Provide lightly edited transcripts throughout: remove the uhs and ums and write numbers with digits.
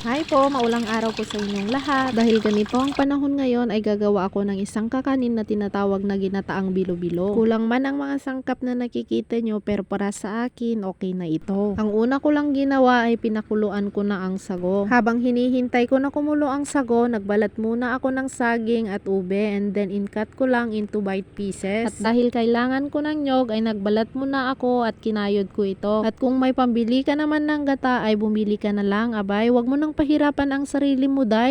Hi po, maulang araw po sa inyong lahat. Dahil ganito ang panahon ngayon ay gagawa ako ng isang kakanin na tinatawag na ginataang bilo-bilo. Kulang man ang mga sangkap na nakikita nyo pero para sa akin okay na ito. Ang una ko lang ginawa ay pinakuluan ko na ang sago. Habang hinihintay ko na kumulo ang sago, nagbalat muna ako ng saging at ube and then in-cut ko lang into bite pieces. At dahil kailangan ko ng nyog ay nagbalat muna ako at kinayod ko ito. At kung may pambili ka naman ng gata ay bumili ka na lang, abay, wag mo nang pahirapan ang sarili mo, day.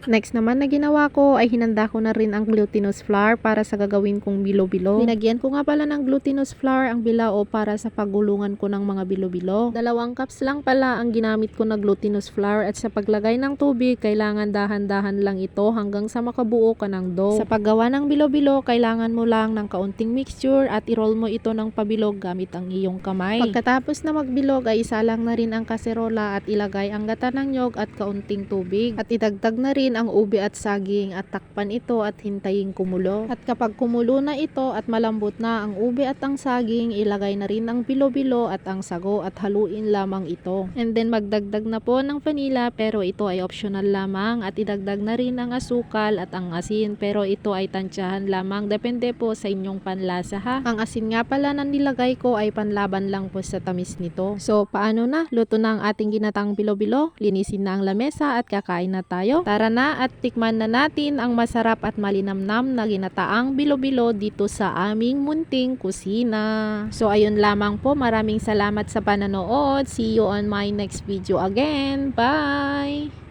Next naman na ginawa ko ay hinanda ko na rin ang glutinous flour para sa gagawin kong bilo-bilo. Linagyan ko nga pala ng glutinous flour ang bilao para sa paggulungan ko ng mga bilo-bilo. 2 cups lang pala ang ginamit ko na glutinous flour at sa paglagay ng tubig, kailangan dahan-dahan lang ito hanggang sa makabuo ka ng dough. Sa paggawa ng bilo-bilo, kailangan mo lang ng kaunting mixture at i-roll mo ito ng pabilog gamit ang iyong kamay. Pagkatapos na magbilog ay isalang na rin ang kaserola at ilagay ang gata ng nyog at kaunting tubig. At idagdag na rin ang ube at saging at takpan ito at hintayin kumulo. At kapag kumulo na ito at malambot na ang ube at ang saging, ilagay na rin ang bilo-bilo at ang sago at haluin lamang ito. And then magdagdag na po ng vanilla pero ito ay optional lamang at idagdag na rin ang asukal at ang asin pero ito ay tansyahan lamang, depende po sa inyong panlasa ha. Ang asin nga pala na nilagay ko ay panlaban lang po sa tamis nito. So paano na? Luto na ang ating ginatang bilo-bilo, linisin na ang lamesa at kakain na tayo. Tara na at tikman na natin ang masarap at malinamnam na ginataang bilo-bilo dito sa aming munting kusina. So ayun lamang po, maraming salamat sa pananood. See you on my next video again. Bye!